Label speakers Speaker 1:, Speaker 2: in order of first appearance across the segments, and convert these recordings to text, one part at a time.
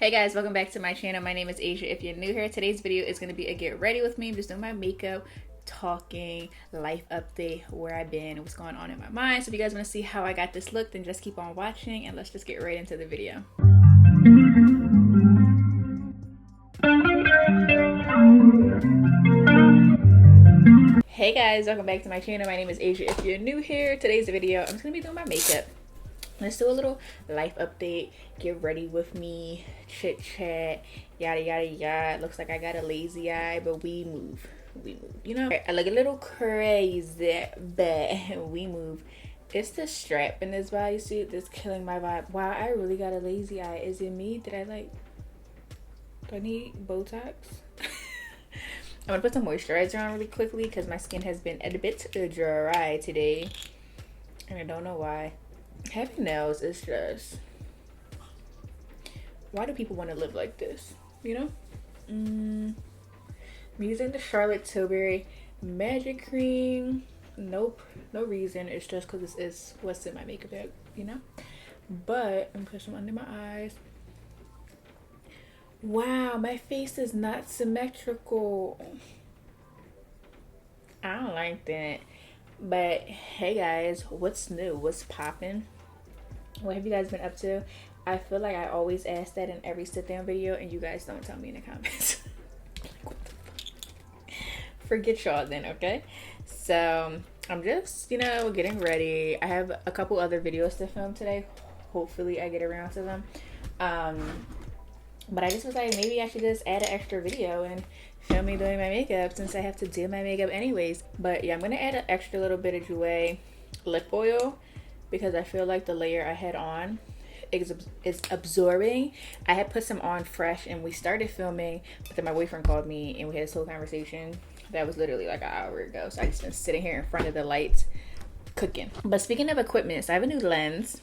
Speaker 1: Hey guys, welcome back to my channel. My name is Asia. If you're new here, today's video is going to be a get ready with me. I'm just doing my makeup, talking, life update, where I've been, and what's going on in my mind. So if you guys want to see how I got this look, then just keep on watching and let's just get right into the video. Hey guys, welcome back to my channel. My name is Asia. If you're new here, today's video, I'm just going to be doing my makeup. Let's do a little life update, get ready with me, chit chat, yada yada yada. Looks like I got a lazy eye, but we move, you know. I look a little crazy, but we move. It's the strap in this vibe, you see, that's killing my vibe. Wow, I really got a lazy eye. Is it me? Do I need Botox? I'm gonna put some moisturizer on really quickly because my skin has been a bit dry today, and I don't know why. Having nails is just, why do people want to live like this, you know? I'm using the Charlotte Tilbury Magic Cream. Nope, no reason. It's just because this is what's in my makeup bag, you know? But I'm putting some under my eyes. Wow, my face is not symmetrical. I don't like that. But hey guys, what's new? What's popping? What have you guys been up to? I feel like I always ask that in every sit down video and you guys don't tell me in the comments. Like, what the fuck? Forget y'all then, okay? So I'm just, you know, getting ready. I have a couple other videos to film today. Hopefully I get around to them. But I just was like, maybe I should just add an extra video and film me doing my makeup since I have to do my makeup anyways. But yeah, I'm gonna add an extra little bit of GRWM lip oil because I feel like the layer I had on is absorbing. I had put some on fresh and we started filming, but then my boyfriend called me and we had this whole conversation that was literally like an hour ago. So I just been sitting here in front of the lights cooking. But speaking of equipment, so I have a new lens.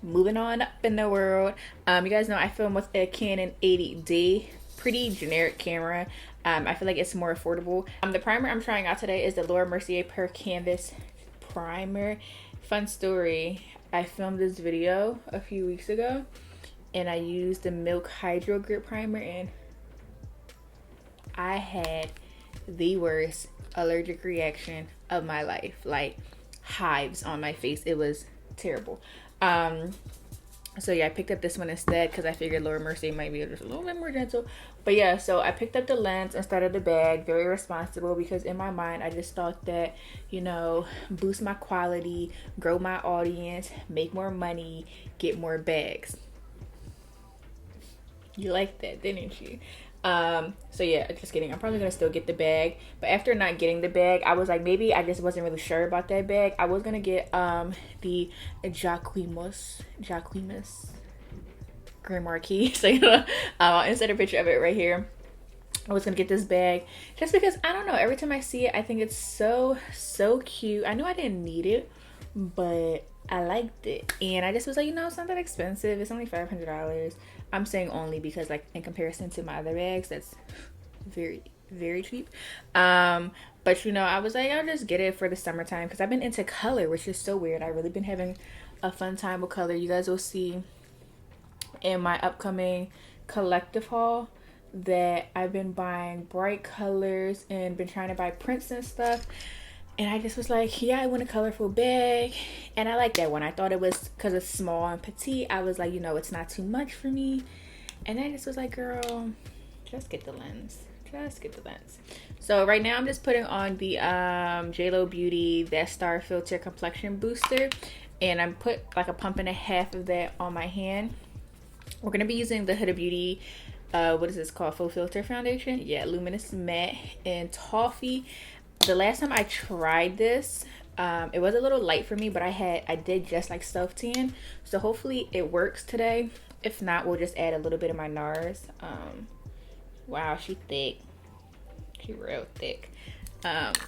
Speaker 1: Moving on up in the world. You guys know I film with a Canon 80D, pretty generic camera. I feel like it's more affordable. The primer I'm trying out today is the Laura Mercier Per Canvas primer. Fun story, I filmed this video a few weeks ago and I used the Milk Hydro Grip primer and I had the worst allergic reaction of my life, like hives on my face. It was terrible. So yeah, I picked up this one instead because I figured Laura Mercier might be just a little bit more gentle. But yeah, so I picked up the lens instead of the bag. Very responsible because in my mind I just thought that, you know, boost my quality, grow my audience, make more money, get more bags. You liked that, didn't you? So yeah, just kidding. I'm probably gonna still get the bag, but after not getting the bag, I was like, maybe I just wasn't really sure about that bag. I was gonna get the GRWM Grand Marquis. So you know, I'll insert a picture of it right here. I was gonna get this bag just because I don't know, every time I see it I think it's so cute. I know I didn't need it, but I liked it and I just was like, you know, it's not that expensive. It's only $500. I'm saying only because like in comparison to my other bags, that's very cheap. But you know, I was like, I'll just get it for the summertime because I've been into color, which is so weird. I've really been having a fun time with color. You guys will see in my upcoming collective haul that I've been buying bright colors and been trying to buy prints and stuff. And I just was like, yeah, I want a colorful bag. And I like that one. I thought it was because it's small and petite. I was like, you know, it's not too much for me. And I just was like, girl, just get the lens. Just get the lens. So right now I'm just putting on the JLo Beauty That Star Filter Complexion Booster. And I'm put like a pump and a half of that on my hand. We're going to be using the Huda Beauty, what is this called? Full Filter Foundation. Yeah, Luminous Matte and Toffee. The last time I tried this, it was a little light for me, but I did just like self tan, so hopefully it works today. If not, we'll just add a little bit of my NARS. Wow, she thick. She real thick. But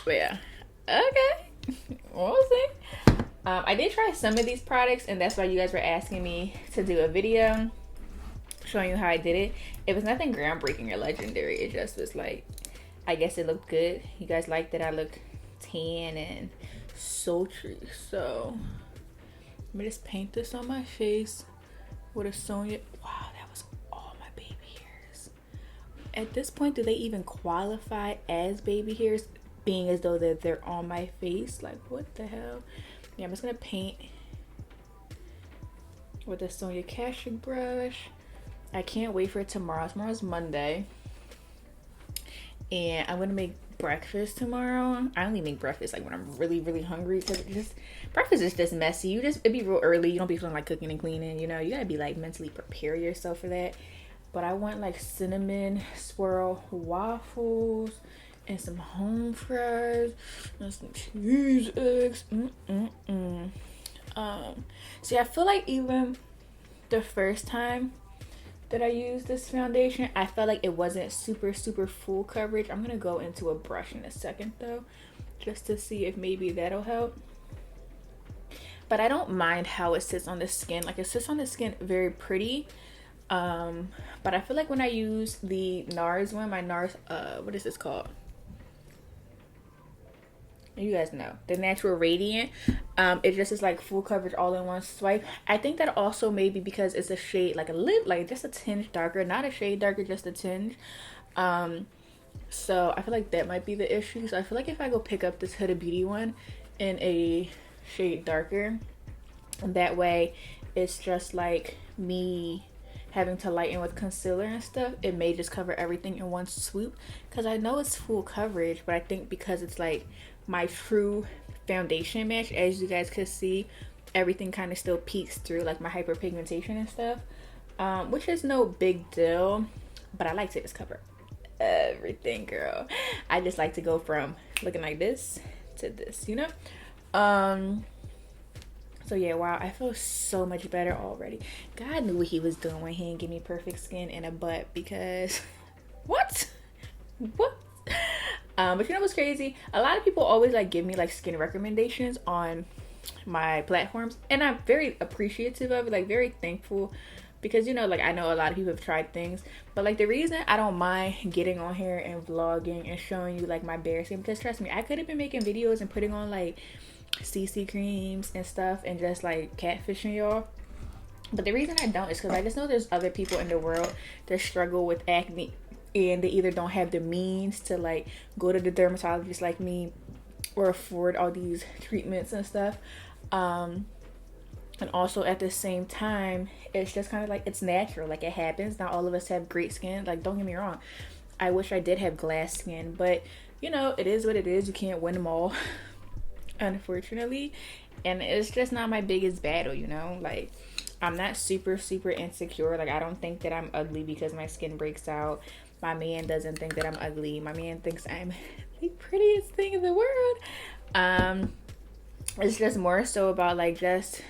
Speaker 1: yeah, okay. We'll see. I did try some of these products, and that's why you guys were asking me to do a video showing you how I did it. It was nothing groundbreaking or legendary. It just was like, I guess it looked good. You guys liked that I looked tan and sultry. So let me just paint this on my face with a Sonia. Wow, that was all my baby hairs. At this point, do they even qualify as baby hairs, being as though they're on my face? Like, what the hell? Yeah, I'm just gonna paint with a Sonia Kashuk brush. I can't wait for tomorrow. Tomorrow's Monday, and I'm gonna make breakfast tomorrow. I only make breakfast like when I'm really, really hungry, because breakfast is just messy. It'd be real early. You don't be feeling like cooking and cleaning, you know. You gotta be like mentally prepare yourself for that. But I want like cinnamon swirl waffles and some home fries and some cheese eggs. See, I feel like even the first time that I used this foundation, I felt like it wasn't super full coverage. I'm gonna go into a brush in a second though, just to see if maybe that'll help. But I don't mind how it sits on the skin. Like, it sits on the skin very pretty. But I feel like when I use the NARS one, my NARS, what is this called? You guys know, the Natural Radiant, it just is like full coverage all in one swipe. I think that also maybe because it's a shade like like just a tinge darker, not a shade darker, just a tinge. So I feel like that might be the issue. So I feel like if I go pick up this Huda Beauty one in a shade darker, that way it's just like me having to lighten with concealer and stuff, it may just cover everything in one swoop, because I know it's full coverage, but I think because it's like my true foundation match, as you guys could see, everything kind of still peeks through, like my hyperpigmentation and stuff, which is no big deal, but I like to just cover everything, girl. I just like to go from looking like this to this, you know. So yeah, wow, I feel so much better already. God knew what he was doing when he didn't give me perfect skin and a butt, because what? But you know what's crazy? A lot of people always like give me like skin recommendations on my platforms, and I'm very appreciative of it, like very thankful, because you know, like I know a lot of people have tried things, but like the reason I don't mind getting on here and vlogging and showing you like my bare skin, because trust me, I could have been making videos and putting on like CC creams and stuff and just like catfishing y'all, but the reason I don't is because I just know there's other people in the world that struggle with acne, and they either don't have the means to like go to the dermatologist like me, or afford all these treatments and stuff, and also at the same time it's just kind of like it's natural, like it happens. Not all of us have great skin, like don't get me wrong, I wish I did have glass skin, but you know, it is what it is. You can't win them all unfortunately, and it's just not my biggest battle, you know. Like, I'm not super insecure. Like, I don't think that I'm ugly because my skin breaks out. My man doesn't think that I'm ugly. My man thinks I'm the prettiest thing in the world. It's just more so about like, just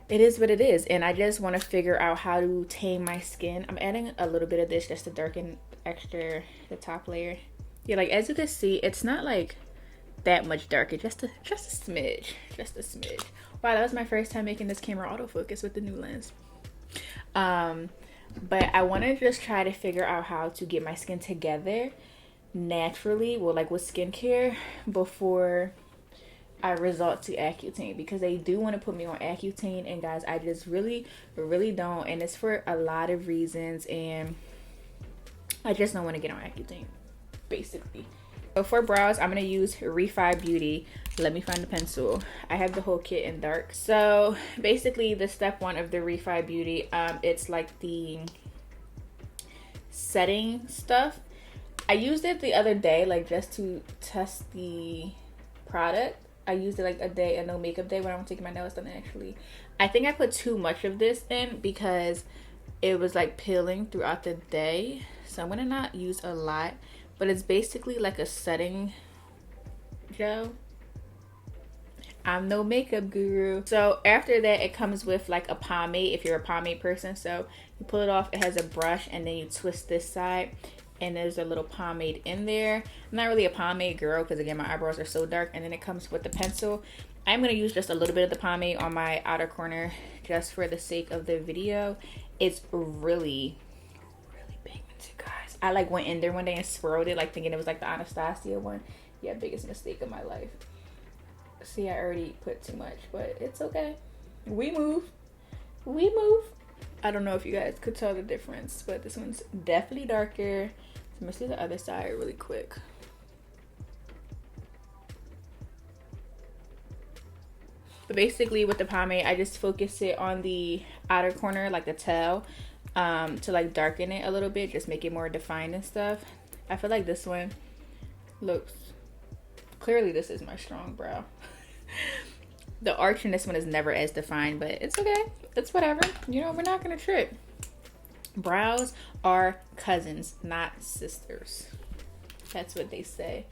Speaker 1: it is what it is, and I just want to figure out how to tame my skin. I'm adding a little bit of this just to darken extra the top layer. Yeah, like as you can see, it's not like that much darker, just a smidge. Wow, that was my first time making this camera autofocus with the new lens. But I want to just try to figure out how to get my skin together naturally, well, like with skincare, before I resort to Accutane, because they do want to put me on Accutane, and guys, I just really don't, and it's for a lot of reasons, and I just don't want to get on Accutane, basically. So for brows, I'm going to use Refi Beauty. Let me find the pencil. I have the whole kit in dark. So basically the step 1 of the Refi Beauty, it's like the setting stuff. I used it the other day, like just to test the product. I used it like a day, a no makeup day, when I was taking my nails done. Actually, I think I put too much of this in because it was like peeling throughout the day. So I'm going to not use a lot. But it's basically like a setting gel. I'm no makeup guru. So after that, it comes with like a pomade, if you're a pomade person. So you pull it off, it has a brush, and then you twist this side, and there's a little pomade in there. I'm not really a pomade girl because again, my eyebrows are so dark. And then it comes with the pencil. I'm going to use just a little bit of the pomade on my outer corner just for the sake of the video. It's really pigmented, guys. I like went in there one day and swirled it, like thinking it was like the Anastasia one. Yeah, biggest mistake of my life. See, I already put too much, but it's okay. We move. we move. I don't know if you guys could tell the difference, but this one's definitely darker. So let's do the other side really quick. But basically with the pomade, I just focus it on the outer corner, like the tail, to like darken it a little bit, just make it more defined and stuff. I feel like this one looks, clearly this is my strong brow. The arch in this one is never as defined, but it's okay. It's whatever. You know, we're not gonna trip. Brows are cousins, not sisters. That's what they say.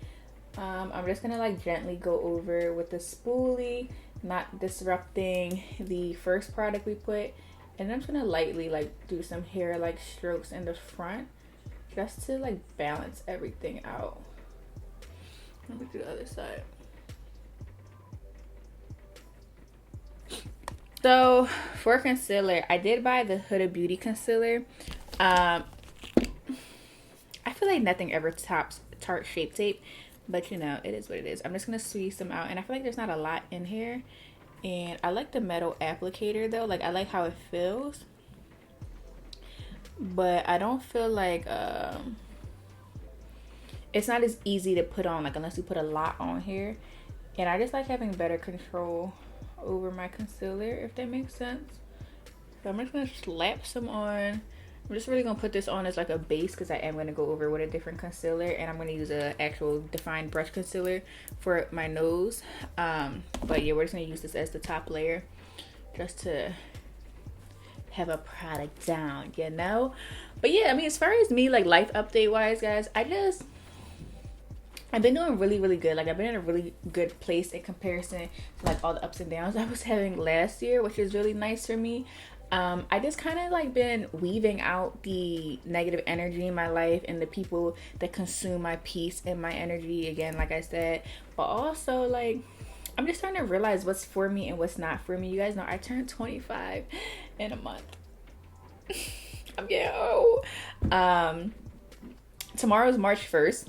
Speaker 1: I'm just gonna like gently go over with the spoolie, not disrupting the first product we put. And I'm just gonna lightly like do some hair like strokes in the front, just to like balance everything out. Let me do the other side. So for concealer, I did buy the Huda Beauty concealer. I feel like nothing ever tops Tarte Shape Tape, but you know, it is what it is. I'm just gonna squeeze some out, and I feel like there's not a lot in here. And I like the metal applicator though, like I like how it feels, but I don't feel like it's not as easy to put on, like unless you put a lot on here. And I just like having better control over my concealer, if that makes sense. So I'm just gonna slap some on. I'm just really gonna put this on as like a base, because I am gonna go over with a different concealer, and I'm gonna use an actual defined brush concealer for my nose. But yeah, we're just gonna use this as the top layer, just to have a product down, you know. But yeah, I mean, as far as me, like life update wise, guys, I've been doing really good. Like I've been in a really good place in comparison to like all the ups and downs I was having last year, which is really nice for me. I just kind of like been weaving out the negative energy in my life and the people that consume my peace and my energy, again, like I said. But also like I'm just starting to realize what's for me and what's not for me. You guys know I turned 25 in a month. I'm getting old. Tomorrow's March 1st.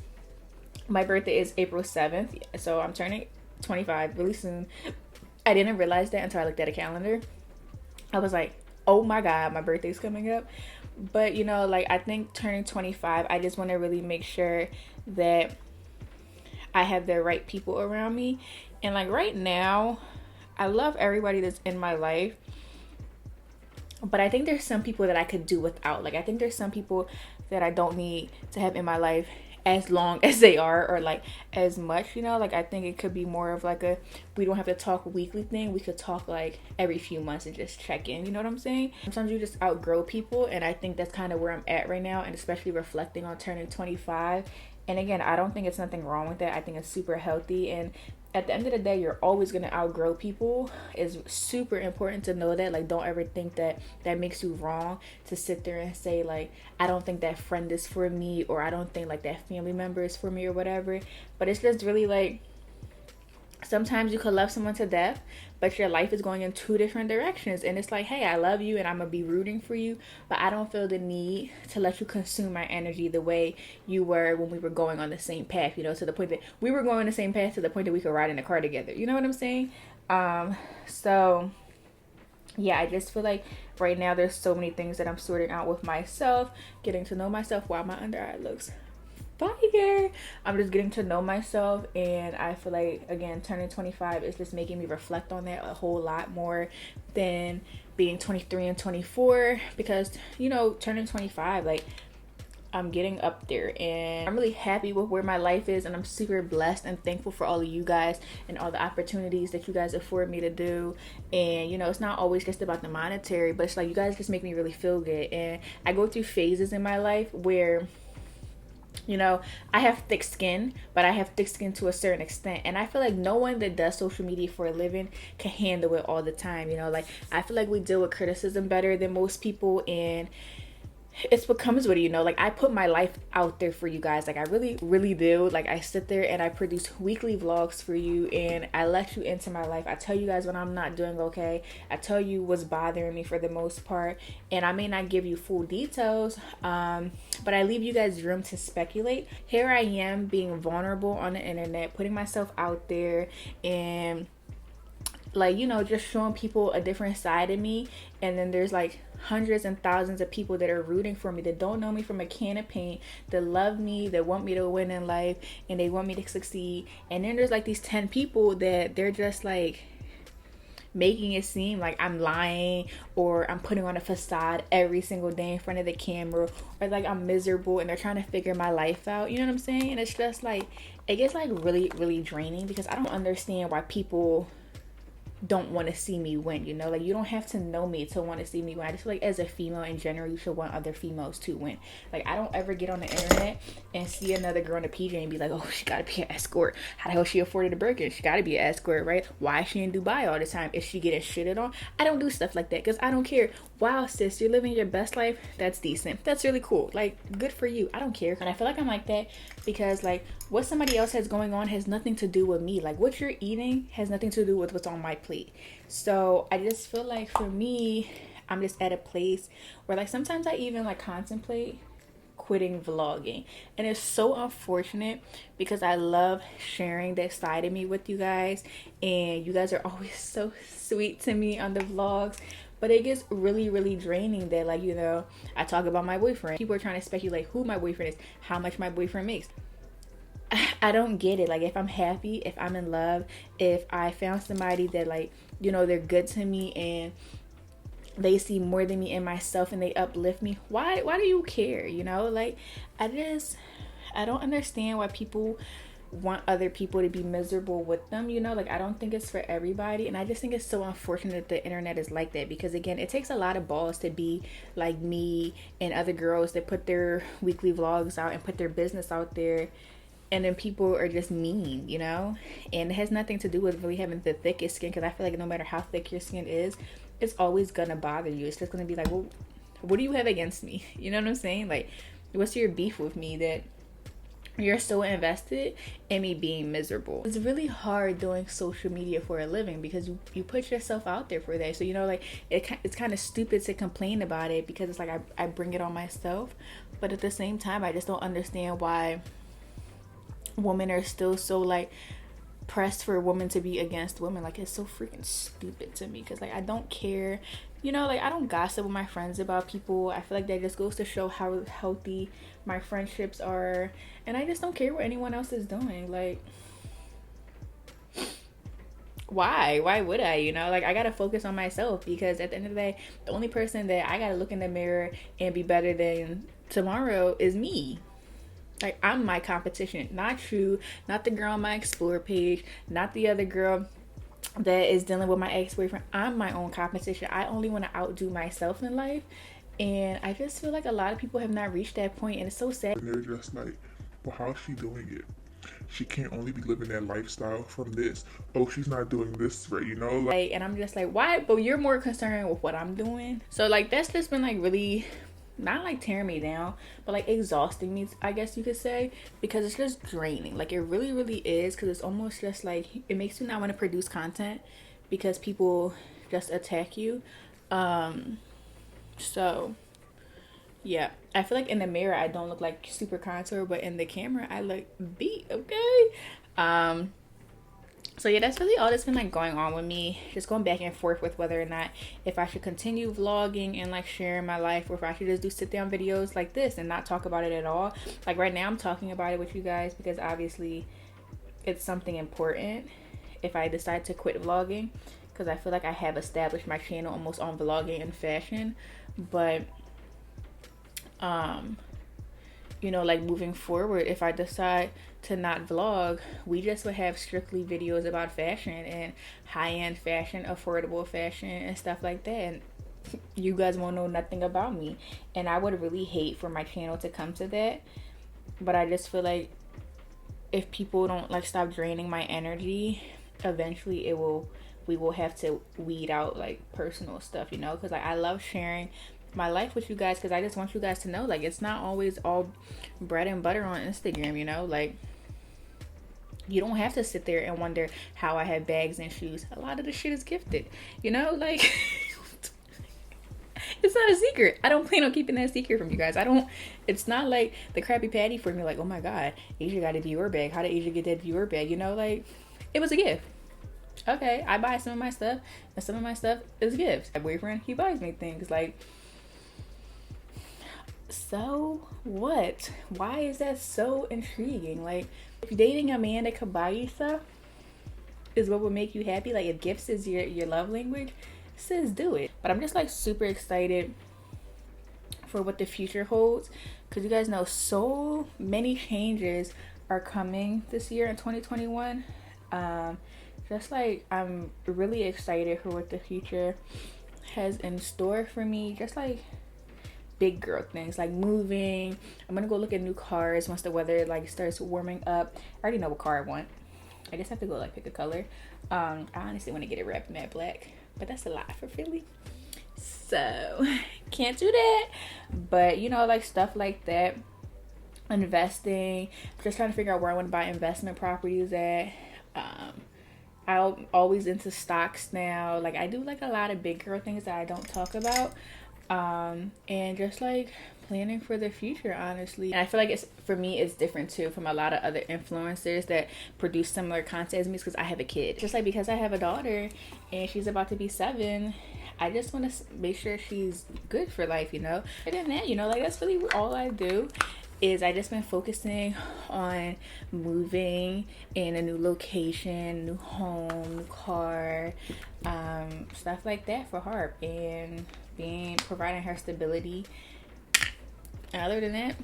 Speaker 1: My birthday is April 7th, so I'm turning 25 really soon. I didn't realize that until I looked at a calendar. I was like, oh my god, my birthday's coming up. But you know, like I think turning 25, I just want to really make sure that I have the right people around me. And like right now, I love everybody that's in my life, but I think there's some people that I could do without. Like I think there's some people that I don't need to have in my life as long as they are, or like as much, you know. Like I think it could be more of like a, we don't have to talk weekly thing. We could talk like every few months and just check in, you know what I'm saying? Sometimes you just outgrow people, and I think that's kind of where I'm at right now, and especially reflecting on turning 25. And again, I don't think it's nothing wrong with that. I think it's super healthy, and at the end of the day, you're always going to outgrow people. It's super important to know that. Like, don't ever think that that makes you wrong to sit there and say, like, I don't think that friend is for me, or I don't think, like, that family member is for me, or whatever. But it's just really, like, sometimes you could love someone to death, but your life is going in two different directions. And it's like, hey, I love you and I'm gonna be rooting for you, but I don't feel the need to let you consume my energy the way you were when we were going on the same path, you know, to the point that we were going on the same path, to the point that we could ride in a car together. You know what I'm saying? So yeah, I just feel like right now there's so many things that I'm sorting out with myself, getting to know myself. Wow, my under eye looks fire. I'm just getting to know myself, and I feel like, again, turning 25 is just making me reflect on that a whole lot more than being 23 and 24, because, you know, turning 25, like, I'm getting up there, and I'm really happy with where my life is, and I'm super blessed and thankful for all of you guys and all the opportunities that you guys afford me to do. And you know, it's not always just about the monetary, but it's like you guys just make me really feel good. And I go through phases in my life where, you know, I have thick skin, but I have thick skin to a certain extent. And I feel like no one that does social media for a living can handle it all the time. You know, like I feel like we deal with criticism better than most people, and it's what comes with it, you know. Like I put my life out there for you guys, like I really do. Like I sit there and I produce weekly vlogs for you, and I let you into my life. I tell you guys when I'm not doing okay. I tell you what's bothering me for the most part, and I may not give you full details, but I leave you guys room to speculate. Here I am being vulnerable on the internet, putting myself out there, and like, you know, just showing people a different side of me. And then there's like hundreds and thousands of people that are rooting for me, that don't know me from a can of paint, that love me, that want me to win in life, and they want me to succeed. And then there's like these 10 people that they're just like making it seem like I'm lying, or I'm putting on a facade every single day in front of the camera, or like I'm miserable and they're trying to figure my life out. You know what I'm saying? And it's just like, it gets like really, really draining, because I don't understand why people don't want to see me win. You know, like, you don't have to know me to want to see me win. I just feel like as a female in general, you should want other females to win. Like, I don't ever get on the internet and see another girl in a PJ and be like, oh, she gotta be an escort. How the hell she afforded a Birkin? She gotta be an escort, right? Why is she in Dubai all the time? Is she getting shitted on? I don't do stuff like that, because I don't care. Wow, sis, you're living your best life. That's decent. That's really cool. Like, good for you. I don't care. And I feel like I'm like that because, like, what somebody else has going on has nothing to do with me. Like, what you're eating has nothing to do with what's on my plate. So I just feel like, for me, I'm just at a place where, like, sometimes I even like contemplate quitting vlogging. And it's so unfortunate, because I love sharing that side of me with you guys, and you guys are always so sweet to me on the vlogs. But it gets really, really draining that, like, you know, I talk about my boyfriend. People are trying to speculate who my boyfriend is, how much my boyfriend makes. I don't get it. Like, if I'm happy, if I'm in love, if I found somebody that, like, you know, they're good to me and they see more than me in myself and they uplift me, why do you care? You know, like, I don't understand why people want other people to be miserable with them. You know, like, I don't think it's for everybody. And I just think it's so unfortunate that the internet is like that, because again, it takes a lot of balls to be like me and other girls that put their weekly vlogs out and put their business out there, and then people are just mean, you know. And it has nothing to do with really having the thickest skin, because I feel like no matter how thick your skin is, it's always gonna bother you. It's just gonna be like, well, what do you have against me? You know what I'm saying? Like, what's your beef with me that you're so invested in me being miserable? It's really hard doing social media for a living, because you put yourself out there for that. So, you know, like, it's kind of stupid to complain about it, because it's like I bring it on myself. But at the same time, I just don't understand why women are still so like pressed for women to be against women. Like, it's so freaking stupid to me, because like, I don't care. You know, like, I don't gossip with my friends about people. I feel like that just goes to show how healthy my friendships are, and I just don't care what anyone else is doing. Like, why would I? You know, like, I gotta focus on myself, because at the end of the day, the only person that I gotta look in the mirror and be better than tomorrow is me. Like, I'm my competition, not you, not the girl on my explore page, not the other girl that is dealing with my ex-boyfriend. I'm my own competition. I only want to outdo myself in life. And I just feel like a lot of people have not reached that point, and it's so sad.
Speaker 2: And they're just like, well, how's she doing it? She can't only be living that lifestyle from this. Oh, she's not doing this right, you know?
Speaker 1: Like, and I'm just like, why? But you're more concerned with what I'm doing. So, like, that's just been like really, not like tearing me down, but like exhausting me, I guess you could say, because it's just draining. Like, it really, really is, because it's almost just like, it makes you not want to produce content, because people just attack you. So yeah, I feel like in the mirror I don't look like super contour, but in the camera I look beat. Okay. So yeah, that's really all that's been like going on with me. Just going back and forth with whether or not if I should continue vlogging and like sharing my life, or if I should just do sit down videos like this and not talk about it at all. Like, right now I'm talking about it with you guys because obviously it's something important if I decide to quit vlogging, because I feel like I have established my channel almost on vlogging and fashion. But you know, like, moving forward, if I decide to not vlog, we just would have strictly videos about fashion and high-end fashion, affordable fashion, and stuff like that. And you guys won't know nothing about me, and I would really hate for my channel to come to that. But I just feel like if people don't like stop draining my energy, eventually we will have to weed out like personal stuff, you know, because like, I love sharing my life with you guys, because I just want you guys to know, like, it's not always all bread and butter on Instagram, you know. Like, you don't have to sit there and wonder how I have bags and shoes. A lot of the shit is gifted, you know. Like, it's not a secret. I don't plan on keeping that secret from you guys. It's not like the Krabby Patty for me, like, oh my god, Asia got a Dior bag. How did Asia get that Dior bag? You know, like, it was a gift. Okay, I buy some of my stuff, and some of my stuff is gifts. My boyfriend, he buys me things. Like, so what? Why is that so intriguing? Like, if dating a man that could buy you stuff is what would make you happy, like if gifts is your love language, sis, do it. But I'm just like super excited for what the future holds, because you guys know so many changes are coming this year in 2021. Just like I'm really excited for what the future has in store for me. Just like big girl things like moving. I'm gonna go look at new cars once the weather like starts warming up. I already know what car I want. I just have to go like pick a color. I honestly want to get it wrapped matte black, but that's a lot for Philly, so can't do that. But you know, like stuff like that, investing, just trying to figure out where I want to buy investment properties at. I'm always into stocks now. Like I do like a lot of big girl things that I don't talk about, and just like planning for the future, honestly. And I feel like it's, for me, it's different too from a lot of other influencers that produce similar content as me, because I have a kid. Just like because I have a daughter and she's about to be 7, I just want to make sure she's good for life, you know. And then that, you know, like that's really all I do. Is I just been focusing on moving in a new location, new home, new car, stuff like that for Harp, and providing her stability. And other than that,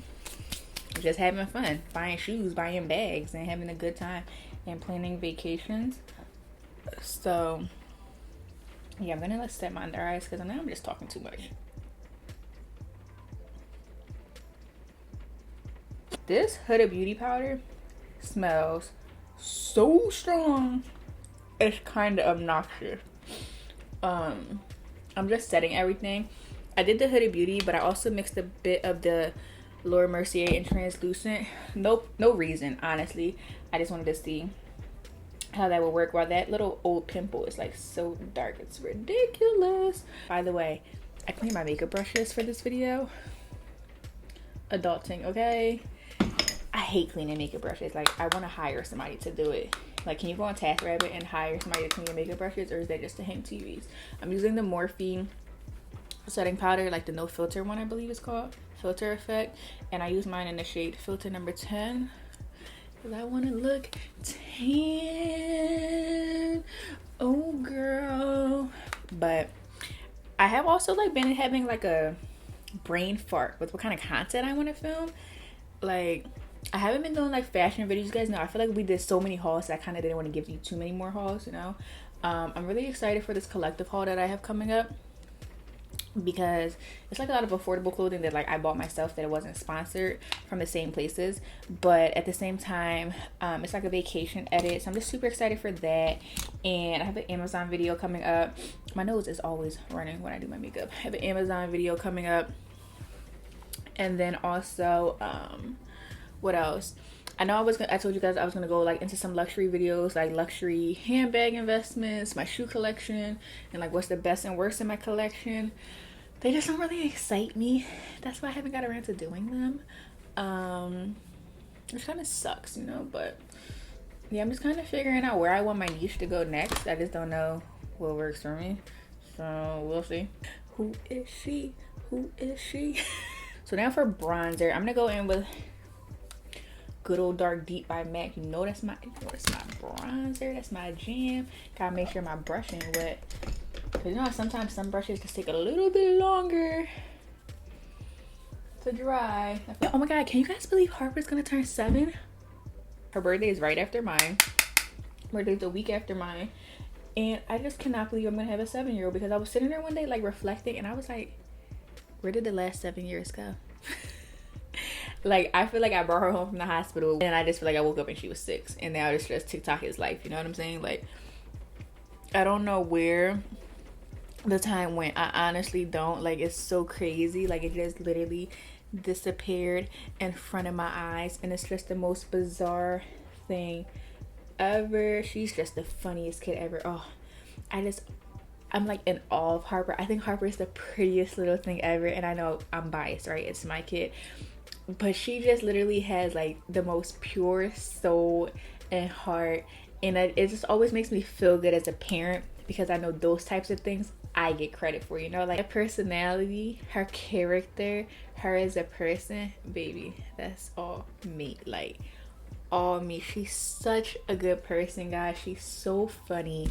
Speaker 1: just having fun, buying shoes, buying bags, and having a good time, and planning vacations. So yeah, I'm gonna let set my under eyes because now I'm just talking too much. This Huda Beauty powder smells so strong. It's kind of obnoxious. I'm just setting everything. I did the Huda Beauty, but I also mixed a bit of the Laura Mercier in translucent. Nope, no reason, honestly. I just wanted to see how that would work. While that little old pimple is like so dark, it's ridiculous. By the way, I cleaned my makeup brushes for this video. Adulting, okay? I hate cleaning makeup brushes. Like, I want to hire somebody to do it. Like, can you go on TaskRabbit and hire somebody to clean your makeup brushes, or is that just to hang TVs? I'm using the Morphe setting powder, like the no filter one, I believe it's called, Filter Effect, and I use mine in the shade Filter number 10 because I want to look tan. Oh girl. But I have also like been having like a brain fart with what kind of content I want to film. Like, I haven't been doing like fashion videos. You guys know I feel like we did so many hauls that I kind of didn't want to give you too many more hauls, you know. I'm really excited for this collective haul that I have coming up, because it's like a lot of affordable clothing that like I bought myself that it wasn't sponsored from the same places, but at the same time it's like a vacation edit, so I'm just super excited for that. And I have an Amazon video coming up. My nose is always running when I do my makeup. I have an Amazon video coming up, and then also what else? I know I told you guys I was gonna go like into some luxury videos, like luxury handbag investments, my shoe collection, and like what's the best and worst in my collection. They just don't really excite me. That's why I haven't got around to doing them. Which kind of sucks, you know, but yeah, I'm just kind of figuring out where I want my niche to go next. I just don't know what works for me. So we'll see. Who is she? Who is she? So now for bronzer, I'm gonna go in with good old Dark Deep by MAC. You know that's my bronzer. That's my jam. Gotta make sure my brush ain't wet. Cause you know how sometimes some brushes just take a little bit longer to dry. Oh my god, can you guys believe Harper's gonna turn 7? Her birthday is right after mine. Birthday's a week after mine. And I just cannot believe I'm gonna have a 7-year-old, because I was sitting there one day like reflecting, and I was like, where did the last 7 years go? Like, I feel like I brought her home from the hospital, and I just feel like I woke up and she was 6, and now it's just TikTok is life, you know what I'm saying? Like, I don't know where the time went. I honestly don't. Like, it's so crazy. Like, it just literally disappeared in front of my eyes, and it's just the most bizarre thing ever. She's just the funniest kid ever. Oh, I'm like in awe of Harper. I think Harper is the prettiest little thing ever, and I know I'm biased, right? It's my kid, but she just literally has like the most pure soul and heart And it just always makes me feel good as a parent, because I know those types of things I get credit for, you know, like her personality, her character, her as a person, baby, that's all me. Like, all me. She's such a good person, guys. She's so funny.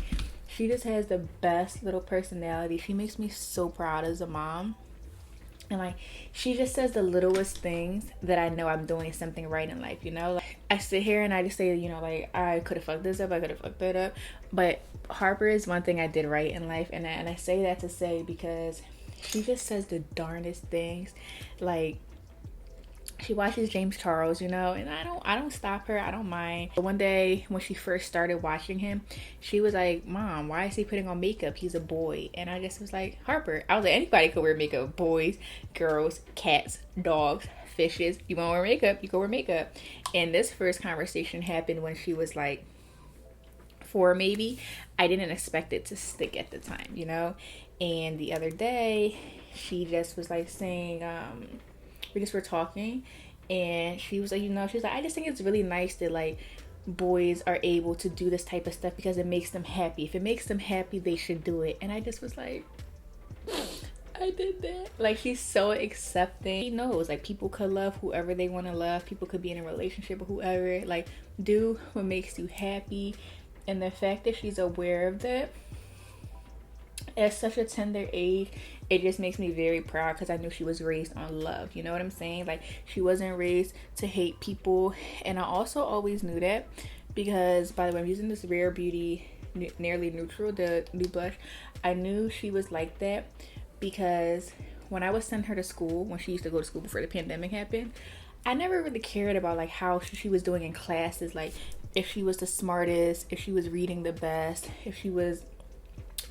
Speaker 1: She just has the best little personality. She makes me so proud as a mom. And like, she just says the littlest things that I know I'm doing something right in life, you know? Like, I sit here and I just say, you know, like, I could have fucked this up, I could have fucked that up. But Harper is one thing I did right in life. And I say that to say, because she just says the darndest things. Like, she watches James Charles, you know, and I don't stop her. I don't mind. But one day when she first started watching him, she was like, "Mom, why is he putting on makeup? He's a boy." And I just was like, "Harper," I was like, anybody could wear makeup. Boys, girls, cats, dogs, fishes. You want to wear makeup, you go wear makeup. And this first conversation happened when she was like 4, maybe. I didn't expect it to stick at the time, you know. And the other day, she just was like saying, we just were talking, and she was like, you know, she was like, I just think it's really nice that like boys are able to do this type of stuff because it makes them happy. If it makes them happy, they should do it. And I just was like, I did that. Like, she's so accepting. She knows like people could love whoever they want to love. People could be in a relationship with whoever. Like, do what makes you happy. And the fact that she's aware of that at such a tender age, it just makes me very proud, because I knew she was raised on love. You know what I'm saying? Like, she wasn't raised to hate people. And I also always knew that, because, by the way, I'm using this Rare Beauty Nearly Neutral, the new blush. I knew she was like that because when I would send her to school, when she used to go to school before the pandemic happened, I never really cared about like how she was doing in classes. Like, if she was the smartest, if she was reading the best, if she was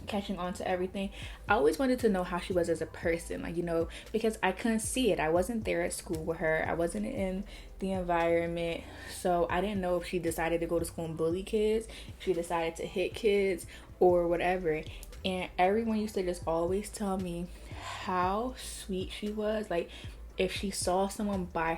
Speaker 1: catching on to everything. I always wanted to know how she was as a person, like, you know, because I couldn't see it. I wasn't there at school with her. I wasn't in the environment. So I didn't know if she decided to go to school and bully kids, if she decided to hit kids or whatever. And everyone used to just always tell me how sweet she was. Like, if she saw someone by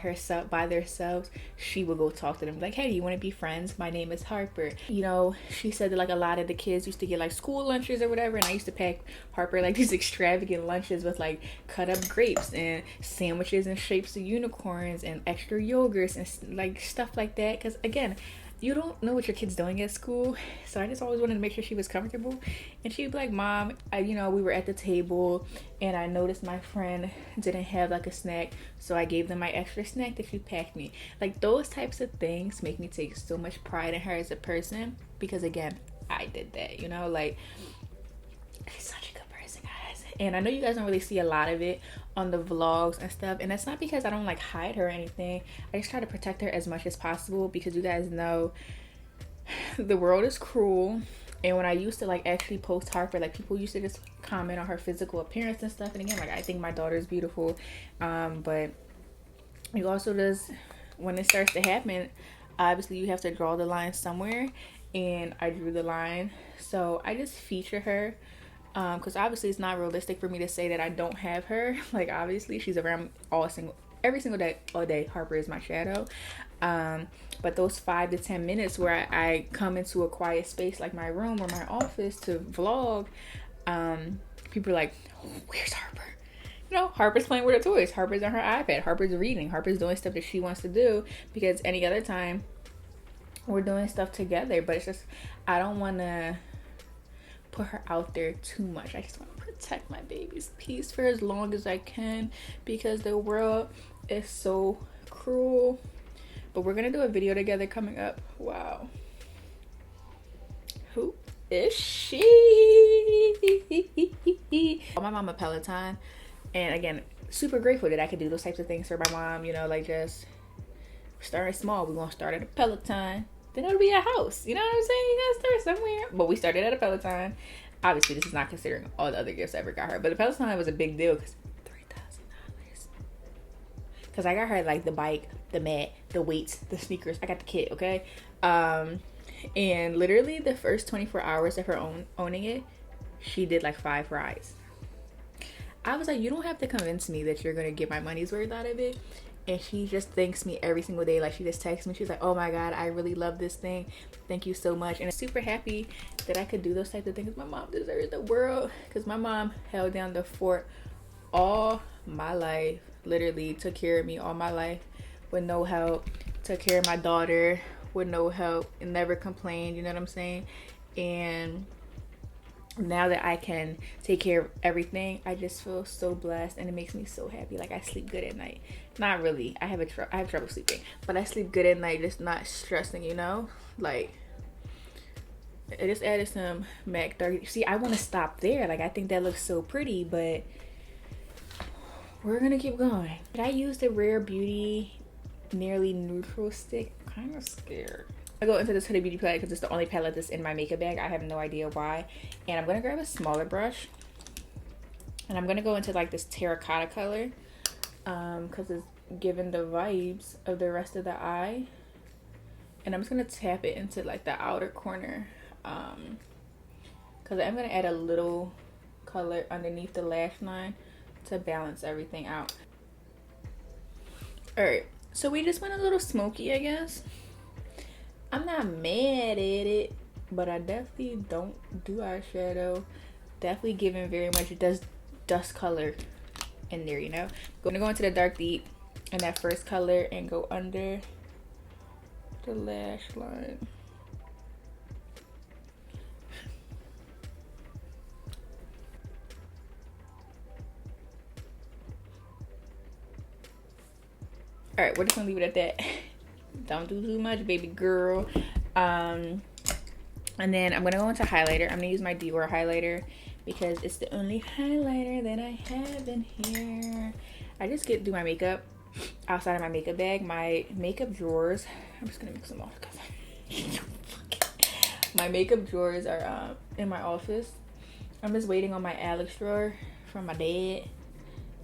Speaker 1: themselves, she would go talk to them like, hey, you want to be friends? My name is Harper. You know, she said that like a lot of the kids used to get like school lunches or whatever, and I used to pack Harper like these extravagant lunches with like cut up grapes and sandwiches in shapes of unicorns and extra yogurts and like stuff like that, because again, you don't know what your kid's doing at school. So I just always wanted to make sure she was comfortable. And she'd be like, Mom, you know, we were at the table and I noticed my friend didn't have like a snack, so I gave them my extra snack that she packed me. Like, those types of things make me take so much pride in her as a person, because again, I did that, you know. Like, she's such a good person, guys. And I know you guys don't really see a lot of it on the vlogs and stuff, and that's not because I don't like hide her or anything. I just try to protect her as much as possible, because you guys know the world is cruel. And when I used to like actually post Harper, like people used to just comment on her physical appearance and stuff. And again, like, I think my daughter is beautiful, but you also just, when it starts to happen, obviously you have to draw the line somewhere, and I drew the line. So I just feature her, because obviously it's not realistic for me to say that I don't have her. Like, obviously she's around every single day, all day. Harper is my shadow. But those 5 to 10 minutes where I come into a quiet space like my room or my office to vlog, people are like, oh, where's Harper? You know, Harper's playing with her toys, Harper's on her iPad, Harper's reading, Harper's doing stuff that she wants to do, because any other time we're doing stuff together. But it's just, I don't want to put her out there too much. I just want to protect my baby's peace for as long as I can, because the world is so cruel. But we're gonna do a video together coming up. Wow, who is she? My mom a Peloton, and again, super grateful that I could do those types of things for my mom. You know, like, just starting small. We gonna start at a Peloton, then it'll be a house. You know what I'm saying? You gotta start somewhere. But we started at a Peloton. Obviously, this is not considering all the other gifts I ever got her, but the Peloton was a big deal because $3,000. Because I got her like the bike, the mat, the weights, the sneakers. I got the kit, okay? And literally the first 24 hours of her owning it, she did like 5 rides. I was like, you don't have to convince me that you're gonna get my money's worth out of it. and she just thanks me every single day. Like, she just texts me, she's like, oh my god, I really love this thing, thank you so much. And I'm super happy that I could do those types of things. My mom deserves the world, because my mom held down the fort all my life, literally took care of me all my life with no help, took care of my daughter with no help, and never complained, you know what I'm saying? And now that I can take care of everything, I just feel so blessed, and it makes me so happy. Like, I sleep good at night. Not really, I have trouble sleeping, but I sleep good at night, just not stressing, you know? Like, I just added some MAC 30. See, I want to stop there. Like, I think that looks so pretty, but we're gonna keep going. Did I use the Rare Beauty Nearly Neutral Stick? I'm kind of scared. I go into this Huda Beauty palette because it's the only palette that's in my makeup bag. I have no idea why. And I'm gonna grab a smaller brush, and I'm gonna go into like this terracotta color, because it's giving the vibes of the rest of the eye. And I'm just gonna tap it into like the outer corner, because I'm gonna add a little color underneath the lash line to balance everything out. All right, so we just went a little smoky, I guess. I'm not mad at it, but I definitely don't do eyeshadow. Definitely giving very much dust color in there, you know. I'm gonna go into the dark deep in that first color and go under the lash line. All right, we're just gonna leave it at that. Don't do too much, baby girl. And then I'm gonna go into highlighter. I'm gonna use my Dior highlighter because it's the only highlighter that I have in here. I just do my makeup outside of my makeup bag. My makeup drawers, I'm just gonna mix them all because my makeup drawers are in my office. I'm just waiting on my Alex drawer from my dad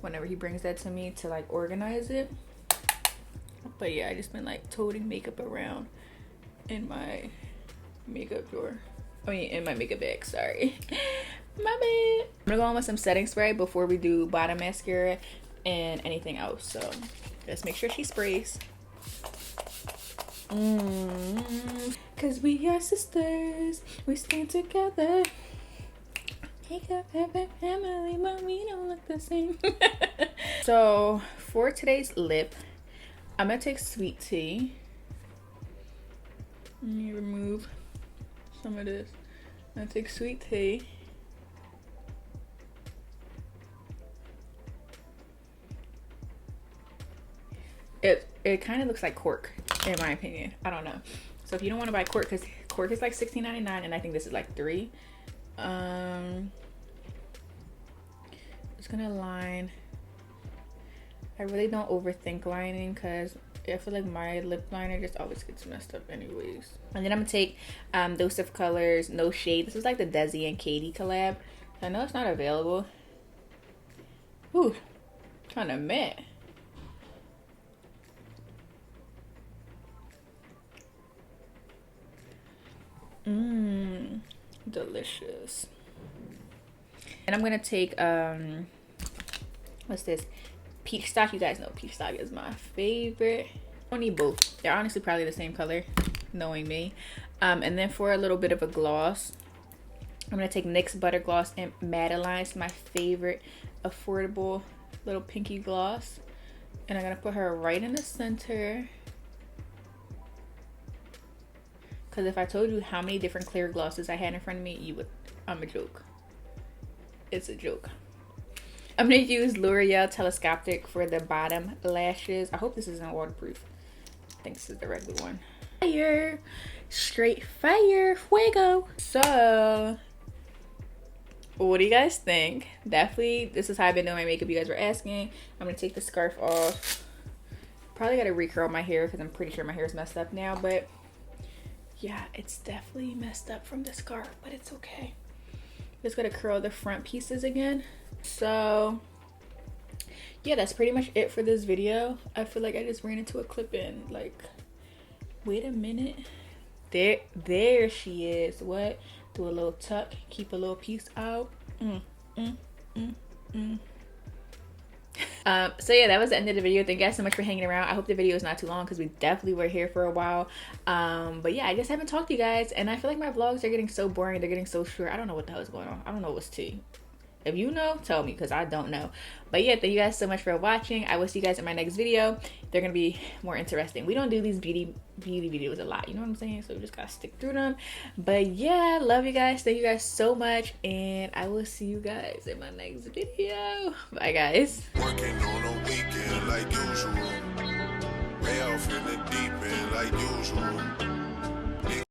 Speaker 1: whenever he brings that to me to like organize it. But yeah, I just been like toting makeup around in my makeup drawer. I mean, in my makeup bag, sorry. My bad. I'm gonna go on with some setting spray before we do bottom mascara and anything else. So let's make sure she sprays. Cause we are sisters, we stand together. Makeup perfect family, but we don't look the same. So for today's lip, I'm gonna take Sweet Tea. Let me remove some of this. I'm gonna take Sweet Tea. It kind of looks like cork, in my opinion. I don't know. So if you don't want to buy cork, because cork is like $16.99 and I think this is like $3. Just gonna line. I really don't overthink lining because I feel like my lip liner just always gets messed up anyways. And then I'm gonna take Dose of Colors No Shade. This is like the Desi and Katie collab. I know it's not available. Ooh, kind of matte. Delicious. And I'm gonna take what's this? Peach Stock. You guys know Peach Stock is my favorite. I don't need both. They're honestly probably the same color, knowing me. And then for a little bit of a gloss, I'm gonna take NYX Butter Gloss and Madeline. It's my favorite affordable little pinky gloss. And I'm gonna put her right in the center. Because if I told you how many different clear glosses I had in front of me, you would, I'm a joke. It's a joke. I'm going to use L'Oreal Telescopic for the bottom lashes. I hope this isn't waterproof. I think this is the regular one. Fire! Straight fire! Fuego! So, what do you guys think? Definitely, this is how I've been doing my makeup. You guys were asking. I'm going to take the scarf off. Probably got to recurl my hair because I'm pretty sure my hair is messed up now. But yeah, it's definitely messed up from the scarf, but it's okay. Just gotta curl the front pieces again. So yeah, that's pretty much it for this video. I feel like I just ran into a clip in. Like, wait a minute. There she is. What? Do a little tuck, keep a little piece out. So yeah, that was the end of the video. Thank you guys so much for hanging around. I hope the video is not too long because we definitely were here for a while. But yeah, I just haven't talked to you guys, and I feel like my vlogs are getting so boring. They're getting so short. I don't know what the hell is going on. I don't know what's tea. If you know, tell me, because I don't know. But yeah, thank you guys so much for watching. I will see you guys in my next video. They're gonna be more interesting. We don't do these beauty videos a lot, you know what I'm saying? So we just gotta stick through them. But yeah, love you guys. Thank you guys so much, and I will see you guys in my next video. Bye guys.
Speaker 3: Working on a weekend like usual. Way off in the deep end like usual.